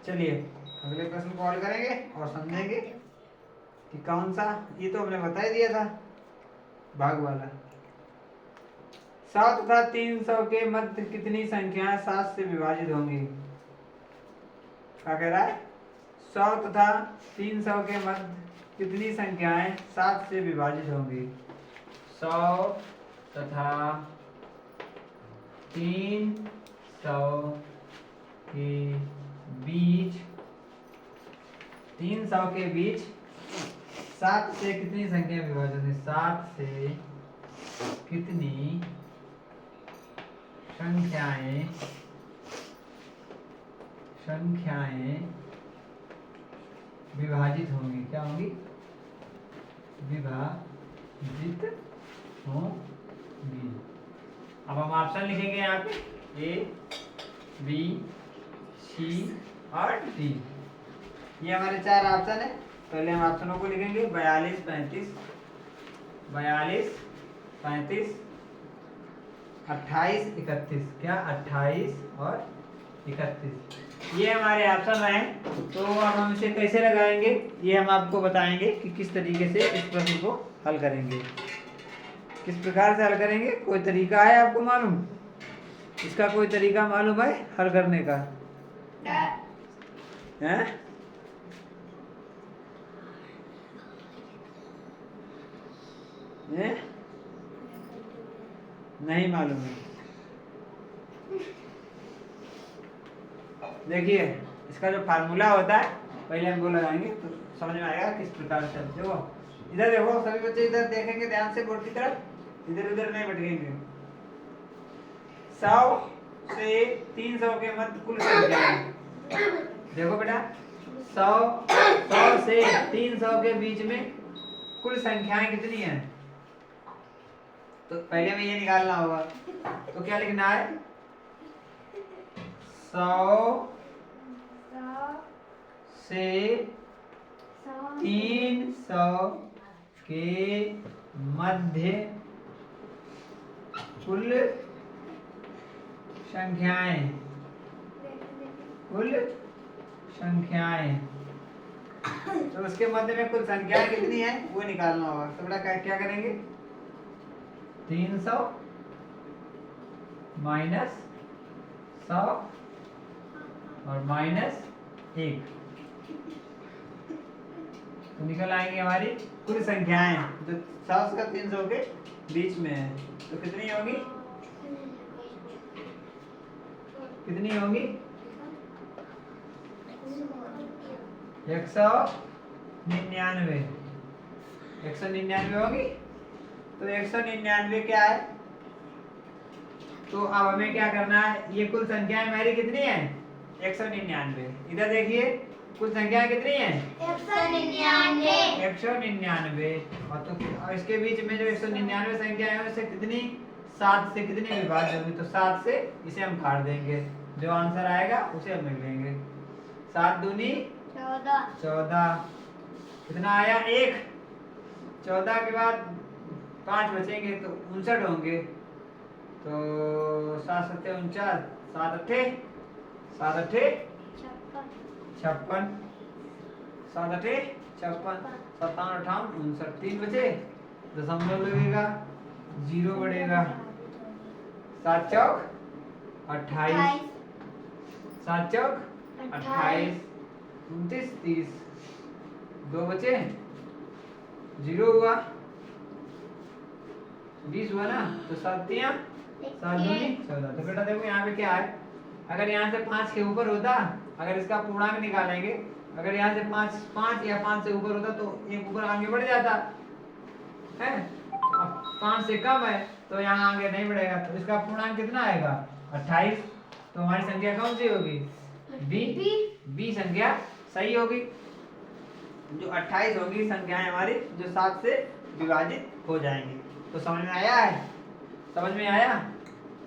चलिए अगले प्रश्न को हल करेंगे और समझेंगे कि कौन सा, ये तो हमने बता ही दिया था भाग वाला। 100 तथा 300 के मध्य कितनी संख्याएं 7 से विभाजित होंगी? क्या कह रहा है? 100 तथा 300 के मध्य कितनी संख्याएं 7 से विभाजित होंगी? 100 तथा 300 के बीच 300 के बीच 7 से कितनी संख्या विभाजित होंगी? 7 से कितनी संख्याएं विभाजित होंगी? क्या होंगी? विभाजित होंगी। अब हम ऑप्शन लिखेंगे यहाँ पे ए, बी, सी और डी। ये हमारे 4 ऑप्शन है। पहले हम ऑप्शनों को लिखेंगे 42, 35, 28, 31। क्या? 28 और 31 ये हमारे ऑप्शन रहे। तो अब हम इसे कैसे लगाएंगे ये हम आपको बताएंगे कि किस तरीके से इस प्रश्न को हल करेंगे, किस प्रकार से हल करेंगे। कोई तरीका है आपको मालूम? इसका कोई तरीका मालूम है हल करने का? हैं? नहीं मालूम है। देखिए इसका जो फार्मूला होता है पहले हम वो लगाएंगे तो समझ में आएगा किस प्रकार से। देखो इधर देखो, सभी बच्चे इधर देखेंगे ध्यान से बोर्ड की तरफ, इधर उधर नहीं भटकेंगे। 100 से 300 के मध्य कुल संख्या। देखो बेटा 100 से 300 के बीच में कुल संख्याएं कितनी हैं? तो पहले में ये निकालना होगा। तो क्या लिखना है? 100 से 300 के मध्य कुल संख्याएं तो उसके मध्य में कुल संख्याएं कितनी है वो निकालना होगा। तो बेटा क्या करेंगे? 300 माइनस 100 और माइनस 1 तो निकल आएंगे हमारी कुल संख्याएं जो 100 से 300 के बीच में है। तो कितनी होगी? 199 होगी। तो 199 क्या है? तो अब हमें क्या करना है? ये कुल संख्याएं हमारी कितनी है? 199। इधर देखिए कुल संख्या कितनी है? 199। और तो इसके बीच में जो 199 संख्या है उससे कितनी 7 से कितनी विभाज्य होगी? तो 7 से इसे हम काट देंगे, जो आंसर आएगा उसे हम लिख लेंगे। 7 दूनी 14। कितना आया? 1। 14 के बाद 5 बचेंगे तो 59 होंगे। तो 7 7 49, 7 8 56, 7 8 56, 57 58 59, 3 बचे, दशमलव लगेगा, 0 बढ़ेगा, 7 चौक 28, 7 चौक 28, 29 30, 2 बचे, 0 हुआ, 20 हुआ ना। तो 7 3 7 दूनी 14। तो बेटा देखो यहाँ पे क्या है, अगर यहाँ से 5 के ऊपर होता, अगर इसका पूर्णांक निकालेंगे, अगर यहाँ से 5 या 5 से ऊपर होता तो एक ऊपर आगे बढ़ जाता है। अब 5 से कम है तो यहाँ आगे नहीं बढ़ेगा। तो इसका पूर्णांक कितना आएगा? 28। तो हमारी संख्या कौन सी होगी? बी संख्या सही होगी। जो 28 होगी संख्याएं हमारी जो 7 से विभाजित हो जाएंगी। तो समझ में आया है? समझ में आया?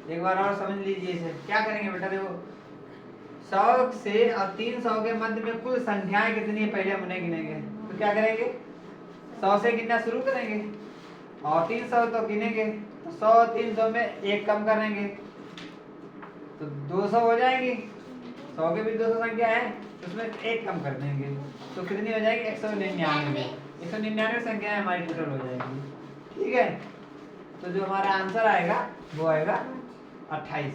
एक बार और समझ लीजिए इसे। क्या करेंगे बेटा? देखो 100 से और 300 के मध्य में कुल संख्याएं कितनी है पहले हम उन्हें गिनेंगे। तो क्या करेंगे? 100 से गिनना शुरू करेंगे और 300 तो गिनेंगे। तो 100 300 में 1 कम करेंगे तो 200 हो जाएंगी। 100 के भी 200 संख्या है तो उसमें एक कम कर देंगे तो कितनी हो जाएगी 199। 199 संख्या हमारी टोटल हो जाएगी। ठीक है, तो जो हमारा आंसर आएगा वो आएगा 28।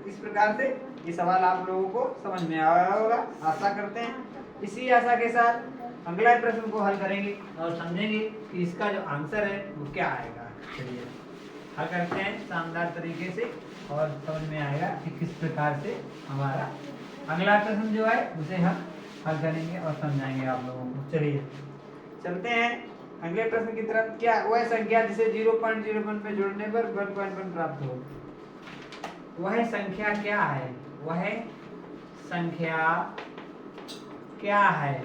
इस प्रकार से ये सवाल आप लोगों को समझ में आया होगा, आशा करते हैं। इसी आशा के साथ अगला प्रश्न को हल करेंगे और समझेंगे कि इसका जो आंसर है वो क्या आएगा। चलिए हल करते हैं शानदार तरीके से और समझ में आएगा कि किस प्रकार से हमारा अगला प्रश्न जो है उसे हम हल करेंगे और समझाएंगे आप लोगों को। चलिए चलते हैं अगले प्रश्न की तरफ। क्या वह संख्या जिसे 0.01 पे जोड़ने पर 1.1 प्राप्त हो, वह संख्या क्या है? वह संख्या क्या है?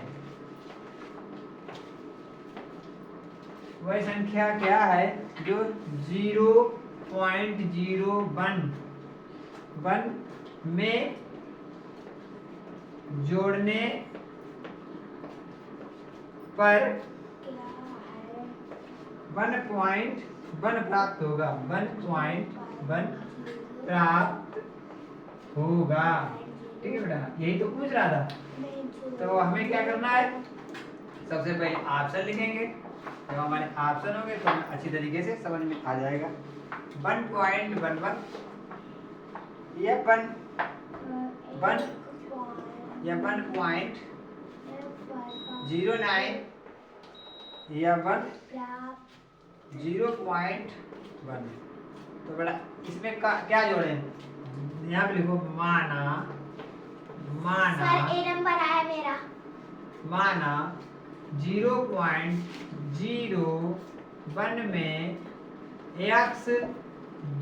वह संख्या क्या है जो 0.01 में जोड़ने पर 1.1 प्राप्त होगा? 1.1 प्राप्त होगा। ठीक है बेटा, यही तो पूछ रहा था। तो हमें क्या करना है, सबसे पहले ऑप्शन लिखेंगे। जब हमारे ऑप्शन होंगे तो हमें अच्छी तरीके से समझ में आ जाएगा। 1.11 या 1 या 1.09 या 0.1। तो बेटा इसमें क्या जोड़े? यहाँ पे लिखो माना सर ए नंबर आया मेरा। माना 0.01 में x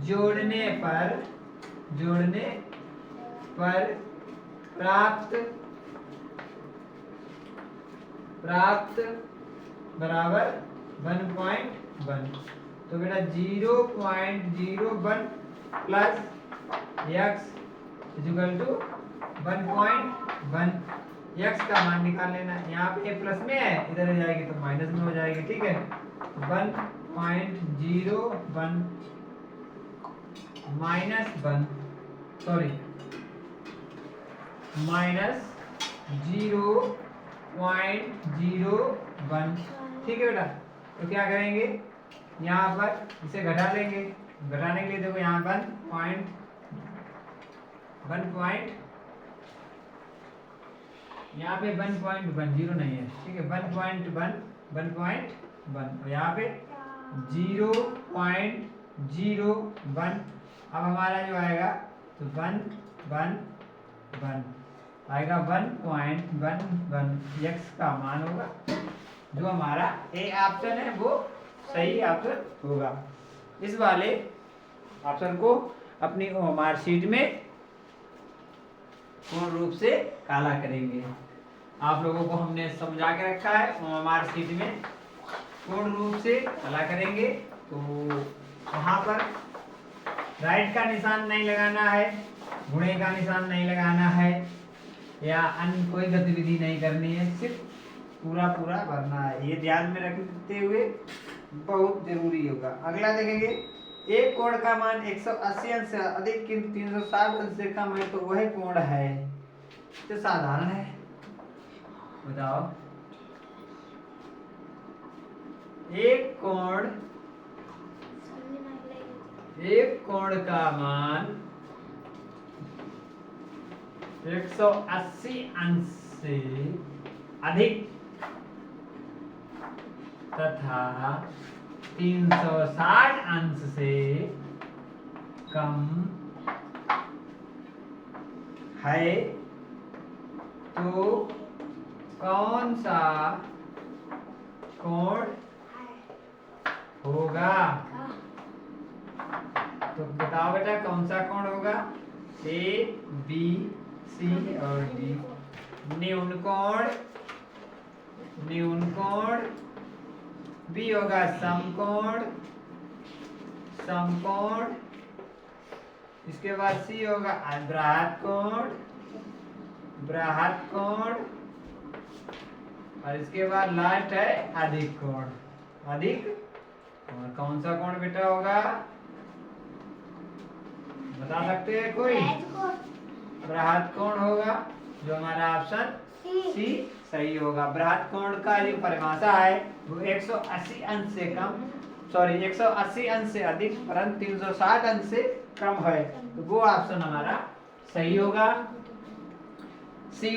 जोड़ने पर प्राप्त बराबर 1.1। तो बेटा 0.01 plus x equal to 1.1। x का मान निकाल लेना। यहाँ पे प्लस में है, इधर हो जाएगी तो माइनस में हो जाएगी। ठीक है, 1.01 माइनस 1 सॉरी माइनस 0.01। ठीक है बेटा, तो क्या करेंगे यहाँ पर इसे घटा लेंगे। घटाने के लिए देखो यहाँ 1 यहाँ पे 1.10 नहीं है। ठीक है, 1.1 और यहाँ पे 0.01। अब हमारा जो आएगा तो 1 आएगा 1.11 x का मान होगा। जो हमारा ए ऑप्शन है वो सही ऑप्शन होगा। इस वाले ऑप्शन को अपनी मार्कशीट में पूर्ण रूप से काला करेंगे। आप लोगों को हमने समझा के रखा है, मार्कशीट में पूर्ण रूप से काला करेंगे। तो वहां पर राइट का निशान नहीं लगाना है, गुणे का निशान नहीं लगाना है या अन्य कोई गतिविधि नहीं करनी है, सिर्फ पूरा भरना है। ये ध्यान में रखते हुए बहुत जरूरी होगा। अगला देखेंगे, एक कोण का मान 180 अंश से अधिक किंतु 360 अंश से कम है तो वह कोण है। तो साधारण है, बताओ। एक कोण का मान 180 अंश से अधिक तथा 360 अंश से कम है तो कौन सा कोण होगा? तो बताओ बेटा कौन सा कोण होगा? ए, बी, सी और डी। न्यून कोण, बी होगा समकोण, इसके बाद सी होगा बृहत कोण और इसके बाद लास्ट है अधिक कोण। और कौन सा कोण बेटा होगा, बता सकते हैं कोई? बृहद कोण होगा, जो हमारा ऑप्शन सी सही होगा। बृहद कोण का जो परिभाषा है वो 180 अंश से कम, सॉरी 180 अंश से अधिक परंतु 360 अंश से कम है, तो वो ऑप्शन हमारा सही होगा। सी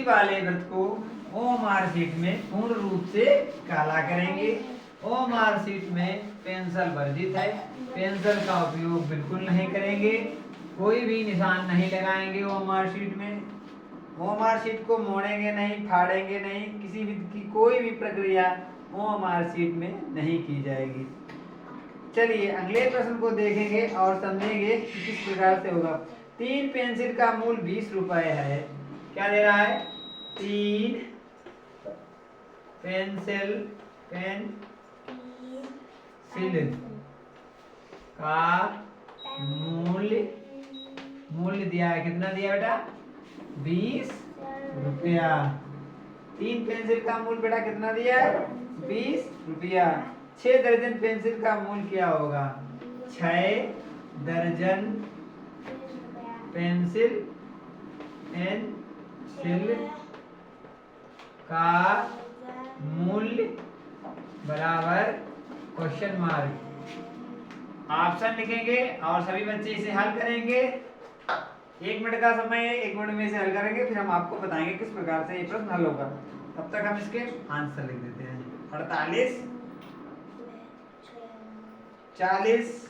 वाले वृत्त को ओ मार्कशीट में पूर्ण रूप से काला करेंगे। ओ मार्कशीट में पेंसिल वर्जित है, पेंसिल का उपयोग बिल्कुल नहीं करेंगे, कोई भी निशान नहीं लगाएंगे ओ मार्कशीट में। ओ मार्कशीट को मोड़ेंगे नहीं, फाड़ेंगे नहीं, किसी भी की कोई भी प्रक्रिया ओ मार्कशीट में नहीं की जाएगी। चलिए अगले प्रश्न को देखेंगे और समझेंगे कि किस प्रकार से होगा। 3 पेंसिल का मूल 20 रुपए है। क्या दे रहा है? 3 पेंसिल का मूल्य दिया है। कितना दिया बेटा? 20 रुपया। 3 पेंसिल का मूल्य बेटा कितना दिया है? 20 रुपया। 6 दर्जन पेंसिल का मूल्य क्या होगा? 6 दर्जन पेंसिल का मूल्य बराबर क्वेश्चन मार्क। ऑप्शन लिखेंगे और सभी बच्चे इसे हल करेंगे। 1 मिनट का समय है, 1 मिनट में इसे हल करेंगे, फिर हम आपको बताएंगे किस प्रकार से ये प्रश्न हल होगा। तब तक हम इसके आंसर लिख देते हैं। 48, 40,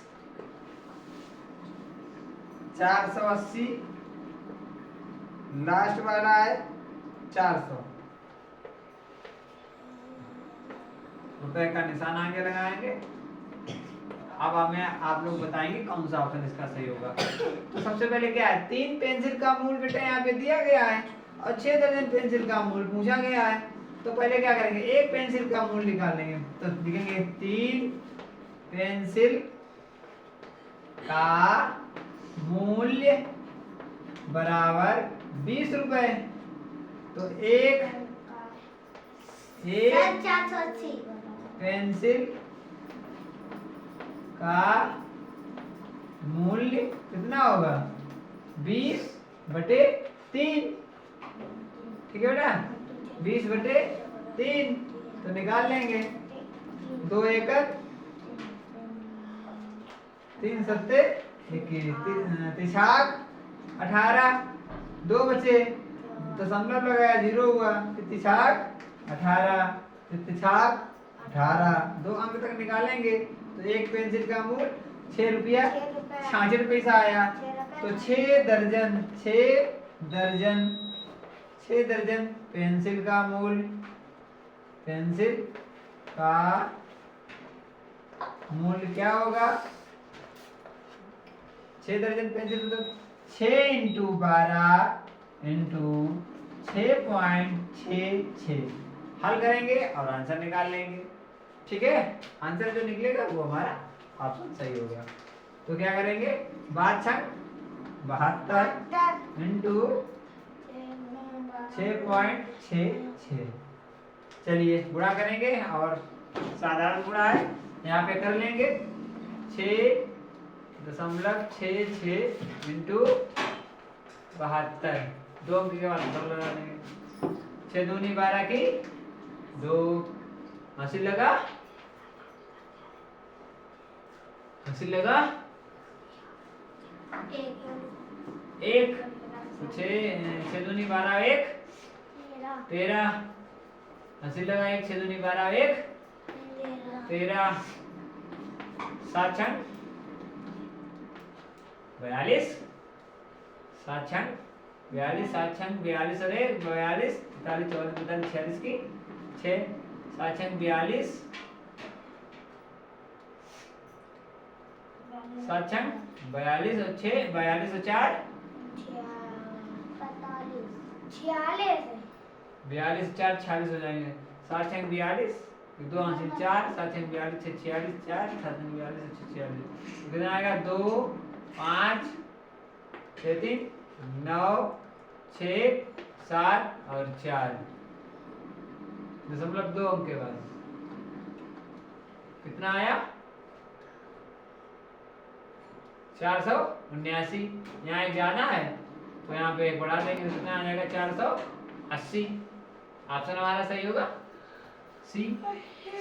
480, लास्ट वाला है 400 रुपए का निशान आगे लगाएंगे। अब हमें आप लोग बताएंगे कौन सा ऑप्शन इसका सही होगा। तो सबसे पहले क्या है? 3 पेंसिल का मूल्य बेटा यहाँ पे दिया गया है और 6 दर्जन पेंसिल का मूल्य पूछा गया है। तो पहले क्या करेंगे? एक पेंसिल का मूल्य निकाल लेंगे। तो लिखेंगे 3 पेंसिल का मूल्य बराबर 20 रुपए। तो एक 480 पेंसिल का मूल्य कितना होगा? 20/3। ठीक है बेटा? 20/3 तो निकाल लेंगे। 2 एकड़ 3 सत्ते 21, 18, 2 बचे, दशमलव लगाया 0 हुआ, 18, 18, 2 अंक तक निकालेंगे। तो एक पेंसिल का मूल्य 6 रुपया 66 पैसा आया। तो 6 दर्जन पेंसिल का मूल्य क्या होगा? 6 दर्जन पेंसिल मतलब 6 × 12 × 6.66 हल करेंगे और आंसर निकाल लेंगे। ठीक है? आंसर जो निकलेगा वो हमारा ऑप्शन सही हो गया। तो क्या करेंगे? 72 × 6.66। चलिए गुणा करेंगे और साधारण गुणा है यहाँ पे कर लेंगे। 6.66 × 72, 2 अंक के बाद दो लगा देंगे। 6 दूनी 12 की 2, हंसी लगा 1, 6 दूनी 12 1, 13, हंसी लगा 1, 6 दूनी 12 1, 13, 7 छंग 42, 7 छंग 42, 7 छंग 42 और 1 42, 43, 44, 45, 46 की 6, 7 छंग 42, 7 छंग 42 और 6, 42 और 4 42, 4 46 हो जाएंगे। 7 छंग 42, 2 हासिल 4, 7 छंग 42, 6 46, 4, 7 छंग 42, 6 46। कितना आएगा? 2, 5, 6, 3, 9, 6, 7 और 4, 0.2 अंक के बाद कितना आया? 479। यहाँ एक जाना है तो यहाँ पे 1 बढ़ा देंगे तो कितना आ जाएगा 480। ऑप्शन हमारा सही होगा सी।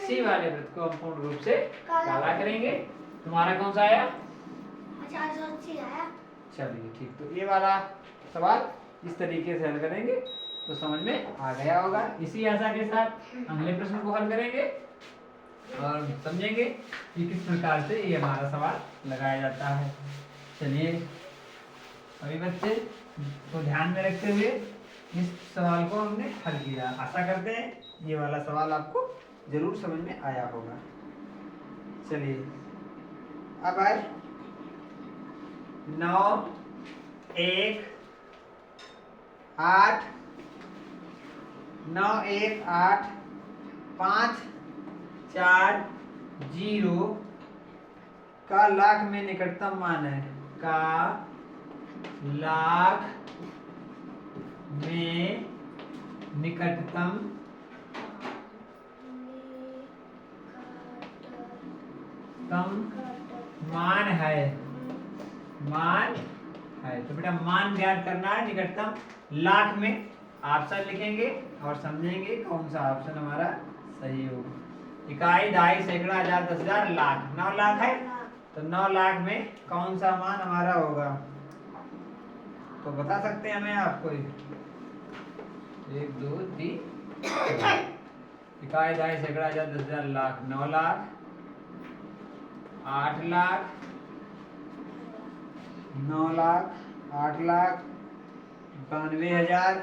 सी वाले वृत्त को हम पूर्ण रूप से काला करेंगे। तुम्हारा कौन सा आया? 480 आया। चलिए ठीक, तो ये वाला सवाल इस तरीके से हल करेंगे तो समझ में आ गया होगा। इसी आशा के साथ अगले प्रश्न को हल करेंगे और समझेंगे कि किस प्रकार से ये हमारा सवाल लगाया जाता है। चलिए अभी बच्चे को ध्यान में रखते हुए इस सवाल को हमने हल किया। आशा करते हैं ये वाला सवाल आपको जरूर समझ में आया होगा। चलिए अब आए 9 1 8 9 1 8 5 4 0 का लाख में निकटतम मान है। का लाख में निकटतम मान है। मान है तो बेटा मान ज्ञात करना है निकटतम लाख में। ऑप्शन लिखेंगे और समझेंगे कौन सा ऑप्शन हमारा सही होगा। इकाई, दहाई, सैकड़ा, हजार, 10,000, लाख। 9 लाख है तो 9 लाख में कौन सा मान हमारा होगा तो बता सकते हैं हमें आपको। 1 2 3 इकाई, दहाई, सैकड़ा, हजार, 10,000, लाख। 9 लाख 8 लाख 9 लाख 8 लाख 92,000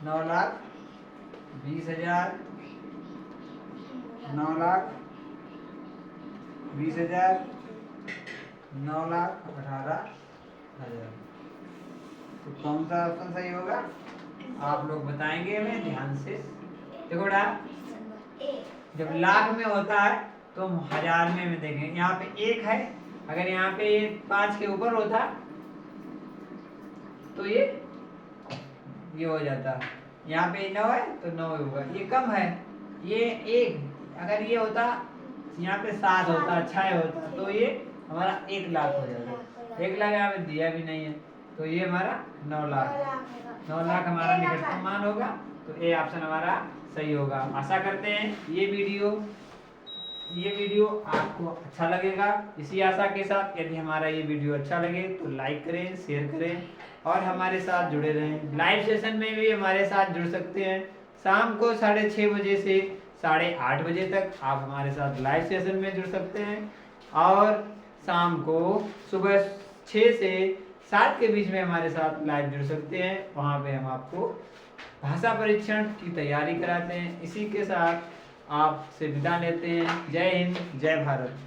9 लाख 20,000 9 लाख 20,000 9 लाख 18,000। तो कौन सा ऑप्शन सही होगा आप लोग बताएंगे हमें ध्यान से। देखो बेटा जब लाख में होता है तो हम हजार में देखेंगे। यहाँ पे 1 है, अगर यहाँ पे 5 के ऊपर होता तो ये हो जाता। यहाँ पे 9 है तो 9 होगा। ये कम है, ये 1 अगर ये होता यहाँ पे 7 होता 6 होता तो ये हमारा 1 लाख हो जाता। 1 लाख यहाँ पे दिया भी नहीं है तो ये हमारा 9 लाख। 9 लाख हमारा निकटतम मान होगा तो ए ऑप्शन हमारा सही होगा। आशा करते हैं ये वीडियो आपको अच्छा लगेगा। इसी आशा के साथ यदि हमारा ये वीडियो अच्छा लगे तो लाइक करें, शेयर करें और हमारे साथ जुड़े रहें। लाइव सेशन में भी हमारे साथ जुड़ सकते हैं। शाम को 6:30 बजे से 8:30 बजे तक आप हमारे साथ लाइव सेशन में जुड़ सकते हैं और शाम को सुबह 6 से 7 के बीच में हमारे साथ लाइव जुड़ सकते हैं। वहाँ पे हम आपको भाषा परीक्षण की तैयारी कराते हैं। इसी के साथ आपसे विदा लेते हैं। जय हिंद, जय भारत।